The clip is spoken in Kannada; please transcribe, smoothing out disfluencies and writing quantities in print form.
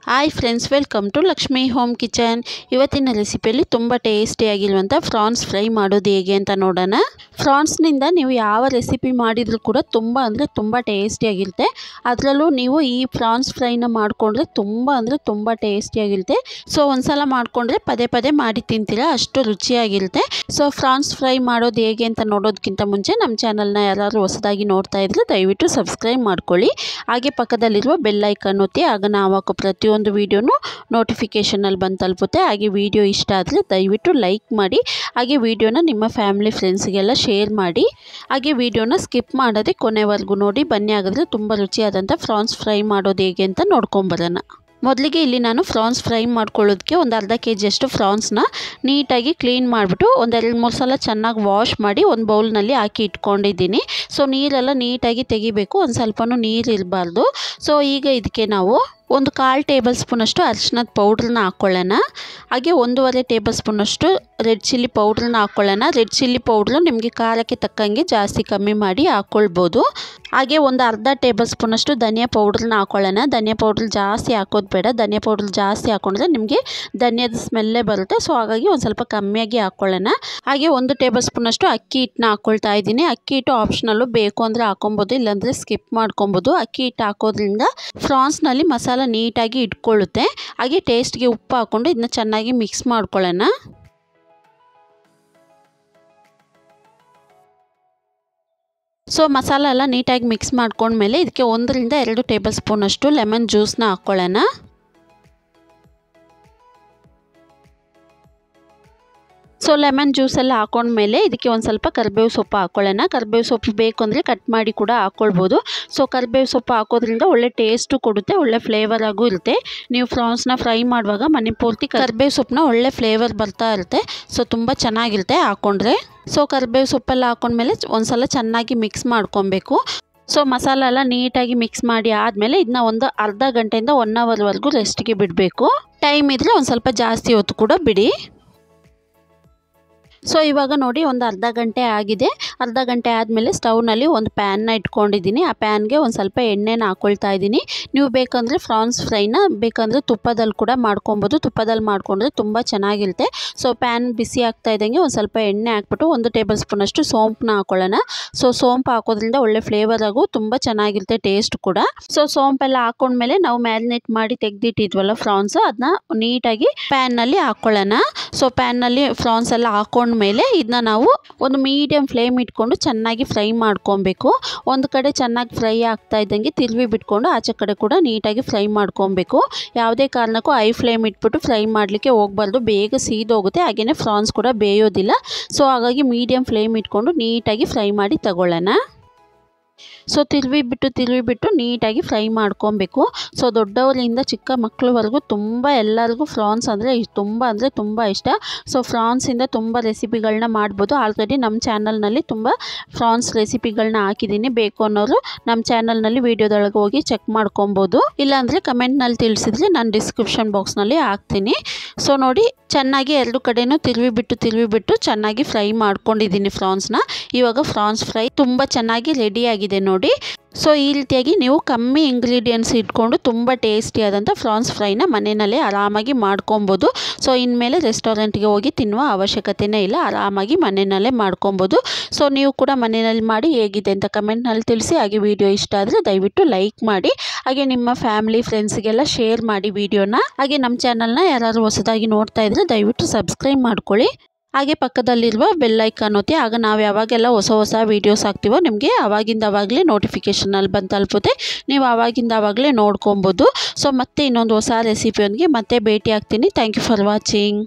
Hi friends, welcome to Lakshmi Home Kitchen. ಇವತ್ತಿನ ರೆಸಿಪಿಯಲ್ಲಿ ತುಂಬ ಟೇಸ್ಟಿಯಾಗಿರುವಂಥ ಫ್ರಾನ್ಸ್ ಫ್ರೈ ಮಾಡೋದು ಹೇಗೆ ಅಂತ ನೋಡೋಣ. ಫ್ರಾನ್ಸ್ನಿಂದ ನೀವು ಯಾವ ರೆಸಿಪಿ ಮಾಡಿದರೂ ಕೂಡ ತುಂಬ ಟೇಸ್ಟಿಯಾಗಿರುತ್ತೆ. ಅದರಲ್ಲೂ ನೀವು ಈ ಫ್ರಾನ್ಸ್ ಫ್ರೈನ ಮಾಡಿಕೊಂಡ್ರೆ ತುಂಬ ಟೇಸ್ಟಿಯಾಗಿರುತ್ತೆ. ಸೊ ಒಂದ್ಸಲ ಮಾಡಿಕೊಂಡ್ರೆ ಪದೇ ಮಾಡಿ ತಿಂತೀರಾ, ಅಷ್ಟು ರುಚಿಯಾಗಿರುತ್ತೆ. ಸೊ ಫ್ರಾನ್ಸ್ ಫ್ರೈ ಮಾಡೋದು ಹೇಗೆ ಅಂತ ನೋಡೋದಕ್ಕಿಂತ ಮುಂಚೆ ನಮ್ಮ ಚಾನಲ್ನ ಯಾರಾದರೂ ಹೊಸದಾಗಿ ನೋಡ್ತಾ ಇದ್ರೆ ದಯವಿಟ್ಟು ಸಬ್ಸ್ಕ್ರೈಬ್ ಮಾಡ್ಕೊಳ್ಳಿ. ಹಾಗೆ ಪಕ್ಕದಲ್ಲಿರುವ ಬೆಲ್ ಐಕಾನ್ ಒತ್ತಿ, ಆಗ ನಾವು ಹಾಕೋ ಪ್ರತಿಯೊಂದು ವಿಡಿಯೋನು ನೋಟಿಫಿಕೇಷನಲ್ಲಿ ಬಂದು ತಲುಪುತ್ತೆ. ಹಾಗೆ ವಿಡಿಯೋ ಇಷ್ಟ ಆದರೆ ದಯವಿಟ್ಟು ಲೈಕ್ ಮಾಡಿ. ಹಾಗೆ ವಿಡಿಯೋನ ನಿಮ್ಮ ಫ್ಯಾಮಿಲಿ ಫ್ರೆಂಡ್ಸ್ಗೆಲ್ಲ ಶೇರ್ ಮಾಡಿ. ಹಾಗೆ ವಿಡಿಯೋನ ಸ್ಕಿಪ್ ಮಾಡದೆ ಕೊನೆವರೆಗೂ ನೋಡಿ. ಬನ್ನಿ, ಹಾಗಾದರೆ ತುಂಬ ರುಚಿಯಾದಂಥ ಫ್ರಾನ್ಸ್ ಫ್ರೈ ಮಾಡೋದು ಹೇಗೆ ಅಂತ ನೋಡ್ಕೊಂಬರೋಣ. ಮೊದಲಿಗೆ ಇಲ್ಲಿ ನಾನು ಫ್ರಾನ್ಸ್ ಫ್ರೈ ಮಾಡ್ಕೊಳ್ಳೋದಕ್ಕೆ ಒಂದು ಅರ್ಧ kg ಫ್ರಾನ್ಸ್ನ ನೀಟಾಗಿ ಕ್ಲೀನ್ ಮಾಡಿಬಿಟ್ಟು ಒಂದು 2-3 ಸಲ ಚೆನ್ನಾಗಿ ವಾಶ್ ಮಾಡಿ ಒಂದು ಬೌಲ್ನಲ್ಲಿ ಹಾಕಿ ಇಟ್ಕೊಂಡಿದ್ದೀನಿ. ಸೊ ನೀರೆಲ್ಲ ನೀಟಾಗಿ ತೆಗಿಬೇಕು, ಒಂದು ಸ್ವಲ್ಪನೂ ನೀರು ಇರಬಾರ್ದು. ಸೊ ಈಗ ಇದಕ್ಕೆ ನಾವು ಒಂದು 1/4 ಟೇಬಲ್ ಸ್ಪೂನಷ್ಟು ಅರಿಶಿನದ ಪೌಡ್ರನ್ನ ಹಾಕ್ಕೊಳ್ಳೋಣ. ಹಾಗೆ 1.5 ಟೇಬಲ್ ಸ್ಪೂನಷ್ಟು ರೆಡ್ ಚಿಲ್ಲಿ ಪೌಡ್ರನ್ನ ಹಾಕ್ಕೊಳ್ಳೋಣ. ರೆಡ್ ಚಿಲ್ಲಿ ಪೌಡ್ರು ನಿಮಗೆ ಖಾರಕ್ಕೆ ತಕ್ಕಂಗೆ ಜಾಸ್ತಿ ಕಮ್ಮಿ ಮಾಡಿ ಹಾಕ್ಕೊಳ್ಬೋದು. ಹಾಗೆ ಒಂದು ಅರ್ಧ ಟೇಬಲ್ ಸ್ಪೂನಷ್ಟು ಧನಿಯಾ ಪೌಡ್ರನ್ನ ಹಾಕ್ಕೊಳ್ಳೋಣ. ಧನಿಯಾ ಪೌಡ್ರ್ ಜಾಸ್ತಿ ಹಾಕೋದು ಬೇಡ. ಧನಿಯಾ ಪೌಡ್ರ್ ಜಾಸ್ತಿ ಹಾಕ್ಕೊಂಡ್ರೆ ನಿಮಗೆ ಧನಿಯಾದ ಸ್ಮೆಲ್ಲೇ ಬರುತ್ತೆ. ಸೊ ಹಾಗಾಗಿ ಒಂದು ಸ್ವಲ್ಪ ಕಮ್ಮಿಯಾಗಿ ಹಾಕ್ಕೊಳ್ಳೋಣ. ಹಾಗೆ 1 ಟೇಬಲ್ ಸ್ಪೂನಷ್ಟು ಅಕ್ಕಿ ಹಿಟ್ಟನ್ನ ಹಾಕ್ಕೊಳ್ತಾ ಇದ್ದೀನಿ. ಅಕ್ಕಿ ಹಿಟ್ಟು ಆಪ್ಷನಲ್ಲು, ಬೇಕು ಅಂದರೆ ಹಾಕೊಬೋದು, ಇಲ್ಲಾಂದರೆ ಸ್ಕಿಪ್ ಮಾಡ್ಕೊಬೋದು. ಅಕ್ಕಿ ಹಿಟ್ಟು ಹಾಕೋದ್ರಿಂದ ಫ್ರಾನ್ಸ್ನಲ್ಲಿ ಮಸಾಲ ನೀಟಾಗಿ ಇಟ್ಕೊಳ್ಳುತ್ತೆ. ಹಾಗೆ ಟೇಸ್ಟ್ಗೆ ಉಪ್ಪು ಹಾಕ್ಕೊಂಡು ಇದನ್ನ ಚೆನ್ನಾಗಿ ಮಿಕ್ಸ್ ಮಾಡ್ಕೊಳ್ಳೋಣ. ಸೊ ಮಸಾಲ ಎಲ್ಲ ನೀಟಾಗಿ ಮಿಕ್ಸ್ ಮಾಡ್ಕೊಂಡ್ಮೇಲೆ ಇದಕ್ಕೆ 1-2 ಟೇಬಲ್ ಸ್ಪೂನಷ್ಟು ಲೆಮನ್ ಜ್ಯೂಸನ್ನ ಹಾಕ್ಕೊಳ್ಳೋಣ. ಸೊ ಲೆಮನ್ ಜ್ಯೂಸೆಲ್ಲ ಹಾಕೊಂಡ್ಮೇಲೆ ಇದಕ್ಕೆ ಒಂದು ಸ್ವಲ್ಪ ಕರಿಬೇವು ಸೊಪ್ಪು ಹಾಕ್ಕೊಳ್ಳೋಣ. ಕರಿಬೇವು ಸೊಪ್ಪು ಬೇಕು ಅಂದರೆ ಕಟ್ ಮಾಡಿ ಕೂಡ ಹಾಕ್ಕೊಳ್ಬೋದು. ಸೊ ಕರಿಬೇವು ಸೊಪ್ಪು ಹಾಕೋದ್ರಿಂದ ಒಳ್ಳೆ ಟೇಸ್ಟು ಕೊಡುತ್ತೆ, ಒಳ್ಳೆ ಫ್ಲೇವರ್ ಆಗೂ ಇರುತ್ತೆ. ನೀವು ಫ್ರಾನ್ಸ್ನ ಫ್ರೈ ಮಾಡುವಾಗ ಮನೆ ಪೂರ್ತಿ ಕರಿಬೇವು ಸೊಪ್ಪನ್ನ ಒಳ್ಳೆ ಫ್ಲೇವರ್ ಬರ್ತಾ ಇರುತ್ತೆ. ಸೊ ತುಂಬ ಚೆನ್ನಾಗಿರುತ್ತೆ ಹಾಕ್ಕೊಂಡ್ರೆ. ಸೊ ಕರಿಬೇವು ಸೊಪ್ಪೆಲ್ಲ ಹಾಕ್ಕೊಂಡ್ಮೇಲೆ ಒಂದು ಸಲ ಚೆನ್ನಾಗಿ ಮಿಕ್ಸ್ ಮಾಡ್ಕೊಬೇಕು. ಸೊ ಮಸಾಲ ಎಲ್ಲ ನೀಟಾಗಿ ಮಿಕ್ಸ್ ಮಾಡಿ ಆದಮೇಲೆ ಇದನ್ನ ಒಂದು ಅರ್ಧ ಗಂಟೆಯಿಂದ 1 ಅವರ್ವರೆಗೂ ರೆಸ್ಟ್ಗೆ ಬಿಡಬೇಕು. ಟೈಮ್ ಇದ್ದರೆ ಒಂದು ಸ್ವಲ್ಪ ಜಾಸ್ತಿ ಹೊತ್ತು ಕೂಡ ಬಿಡಿ. ಸೊ ಇವಾಗ ನೋಡಿ, ಒಂದು ಅರ್ಧ ಗಂಟೆ ಆಗಿದೆ. ಅರ್ಧ ಗಂಟೆ ಆದಮೇಲೆ ಸ್ಟವ್ನಲ್ಲಿ ಒಂದು ಪ್ಯಾನ್ನ ಇಟ್ಕೊಂಡಿದ್ದೀನಿ. ಆ ಪ್ಯಾನ್ಗೆ ಒಂದು ಸ್ವಲ್ಪ ಎಣ್ಣೆನ ಹಾಕ್ಕೊಳ್ತಾ ಇದ್ದೀನಿ. ನೀವು ಬೇಕಂದರೆ ಫ್ರಾನ್ಸ್ ಫ್ರೈನ ಬೇಕಂದರೆ ತುಪ್ಪದಲ್ಲಿ ಕೂಡ ಮಾಡ್ಕೊಬೋದು. ತುಪ್ಪದಲ್ಲಿ ಮಾಡಿಕೊಂಡ್ರೆ ತುಂಬ ಚೆನ್ನಾಗಿರುತ್ತೆ. ಸೊ ಪ್ಯಾನ್ ಬಿಸಿ ಆಗ್ತಾ ಇದ್ದಂಗೆ ಒಂದು ಸ್ವಲ್ಪ ಎಣ್ಣೆ ಹಾಕ್ಬಿಟ್ಟು 1 ಟೇಬಲ್ ಸ್ಪೂನಷ್ಟು ಸೋಂಪನ್ನ ಹಾಕ್ಕೊಳ್ಳೋಣ. ಸೊ ಸೋಂಪು ಹಾಕೋದ್ರಿಂದ ಒಳ್ಳೆ ಫ್ಲೇವರ್ ಆಗು ತುಂಬ ಚೆನ್ನಾಗಿರುತ್ತೆ, ಟೇಸ್ಟ್ ಕೂಡ. ಸೊ ಸೋಂಪೆಲ್ಲ ಹಾಕೊಂಡ್ಮೇಲೆ ನಾವು ಮ್ಯಾರಿನೇಟ್ ಮಾಡಿ ತೆಗೆದಿಟ್ಟಿದ್ವಲ್ಲ ಫ್ರಾನ್ಸ್, ಅದನ್ನ ನೀಟಾಗಿ ಪ್ಯಾನ್ನಲ್ಲಿ ಹಾಕ್ಕೊಳ್ಳೋಣ. ಸೊ ಪ್ಯಾನ್ನಲ್ಲಿ ಫ್ರಾನ್ಸ್ ಎಲ್ಲ ಮೇಲೆ ಇದನ್ನ ನಾವು ಒಂದು ಮೀಡಿಯಂ ಫ್ಲೇಮ್ ಇಟ್ಕೊಂಡು ಚೆನ್ನಾಗಿ ಫ್ರೈ ಮಾಡ್ಕೊಬೇಕು. ಒಂದು ಕಡೆ ಚೆನ್ನಾಗಿ ಫ್ರೈ ಆಗ್ತಾ ಇದ್ದಂಗೆ ತಿರುವಿ ಬಿಟ್ಕೊಂಡು ಆಚೆ ಕಡೆ ಕೂಡ ನೀಟಾಗಿ ಫ್ರೈ ಮಾಡ್ಕೊಬೇಕು. ಯಾವುದೇ ಕಾರಣಕ್ಕೂ ಹೈ ಫ್ಲೇಮ್ ಇಟ್ಬಿಟ್ಟು ಫ್ರೈ ಮಾಡಲಿಕ್ಕೆ ಹೋಗಬಾರ್ದು, ಬೇಗ ಸೀದೋಗುತ್ತೆ. ಹಾಗೆಯೇ ಫ್ರಾನ್ಸ್ ಕೂಡ ಬೇಯೋದಿಲ್ಲ. ಸೊ ಹಾಗಾಗಿ ಮೀಡಿಯಂ ಫ್ಲೇಮ್ ಇಟ್ಕೊಂಡು ನೀಟಾಗಿ ಫ್ರೈ ಮಾಡಿ ತಗೊಳ್ಳೋಣ. ಸೊ ತಿರುವಿ ಬಿಟ್ಟು ನೀಟಾಗಿ ಫ್ರೈ ಮಾಡ್ಕೊಬೇಕು. ಸೊ ದೊಡ್ಡವರಿಂದ ಚಿಕ್ಕ ಮಕ್ಕಳವರೆಗೂ ಎಲ್ಲರಿಗೂ ಫ್ರಾನ್ಸ್ ಅಂದರೆ ತುಂಬ ಇಷ್ಟ. ಸೊ ಫ್ರಾನ್ಸಿಂದ ತುಂಬ ರೆಸಿಪಿಗಳನ್ನ ಮಾಡ್ಬೋದು. ಆಲ್ರೆಡಿ ನಮ್ಮ ಚಾನಲ್ನಲ್ಲಿ ತುಂಬ ಫ್ರಾನ್ಸ್ ರೆಸಿಪಿಗಳನ್ನ ಹಾಕಿದ್ದೀನಿ. ಬೇಕು ಅನ್ನೋರು ನಮ್ಮ ಚಾನಲ್ನಲ್ಲಿ ವೀಡಿಯೋದೊಳಗೆ ಹೋಗಿ ಚೆಕ್ ಮಾಡ್ಕೊಬೋದು. ಇಲ್ಲಾಂದರೆ ಕಮೆಂಟ್ನಲ್ಲಿ ತಿಳಿಸಿದ್ರೆ ನಾನು ಡಿಸ್ಕ್ರಿಪ್ಷನ್ ಬಾಕ್ಸ್ನಲ್ಲಿ ಹಾಕ್ತೀನಿ. ಸೊ ನೋಡಿ, ಚೆನ್ನಾಗಿ 2 ಕಡೆನೂ ತಿರುವಿ ಬಿಟ್ಟು ಚೆನ್ನಾಗಿ ಫ್ರೈ ಮಾಡ್ಕೊಂಡಿದ್ದೀನಿ ಫ್ರಾನ್ಸ್ನ. ಇವಾಗ ಫ್ರಾನ್ಸ್ ಫ್ರೈ ತುಂಬ ಚೆನ್ನಾಗಿ ರೆಡಿಯಾಗಿದೆ ನೋಡಿ. ಸೊ ಈ ರೀತಿಯಾಗಿ ನೀವು ಕಮ್ಮಿ ಇಂಗ್ರೀಡಿಯೆಂಟ್ಸ್ ಇಟ್ಕೊಂಡು ತುಂಬ ಟೇಸ್ಟಿಯಾದಂಥ ಫ್ರಾನ್ಸ್ ಫ್ರೈನ ಮನೆಯಲ್ಲೇ ಆರಾಮಾಗಿ ಮಾಡ್ಕೊಬೋದು. ಸೊ ಇನ್ಮೇಲೆ ರೆಸ್ಟೋರೆಂಟ್ಗೆ ಹೋಗಿ ತಿನ್ನುವ ಅವಶ್ಯಕತೆಯೇ ಇಲ್ಲ, ಆರಾಮಾಗಿ ಮನೆಯಲ್ಲೇ ಮಾಡ್ಕೊಬೋದು. ಸೊ ನೀವು ಕೂಡ ಮನೆಯಲ್ಲಿ ಮಾಡಿ ಹೇಗಿದೆ ಅಂತ ಕಮೆಂಟ್ನಲ್ಲಿ ತಿಳಿಸಿ. ಹಾಗೆ ವಿಡಿಯೋ ಇಷ್ಟ ಆದರೆ ದಯವಿಟ್ಟು ಲೈಕ್ ಮಾಡಿ. ಹಾಗೆ ನಿಮ್ಮ ಫ್ಯಾಮಿಲಿ ಫ್ರೆಂಡ್ಸ್ಗೆಲ್ಲ ಶೇರ್ ಮಾಡಿ ವಿಡಿಯೋನ. ಹಾಗೆ ನಮ್ಮ ಚಾನಲ್ನ ಯಾರಾದರೂ ಹೊಸದಾಗಿ ನೋಡ್ತಾ ಇದ್ದರೆ ದಯವಿಟ್ಟು ಸಬ್ಸ್ಕ್ರೈಬ್ ಮಾಡ್ಕೊಳ್ಳಿ. ಹಾಗೆ ಪಕ್ಕದಲ್ಲಿರುವ ಬೆಲ್ ಐಕಾನ್ ಒತ್ತಿ, ಆಗ ನಾವು ಯಾವಾಗೆಲ್ಲ ಹೊಸ ವೀಡಿಯೋಸ್ ಹಾಕ್ತೀವೋ ನಿಮಗೆ ಆವಾಗಿಂದಾಗಲೇ ನೋಟಿಫಿಕೇಷನಲ್ಲಿ ಬಂದು ತಲುಪುತ್ತೆ. ನೀವು ಆವಾಗಿಂದಾಗಲೇ ನೋಡ್ಕೊಬೋದು. ಸೊ ಮತ್ತೆ ಇನ್ನೊಂದು ಹೊಸ ರೆಸಿಪಿಯೊಂದಿಗೆ ಮತ್ತೆ ಭೇಟಿ ಆಗ್ತೀನಿ. Thank you for watching.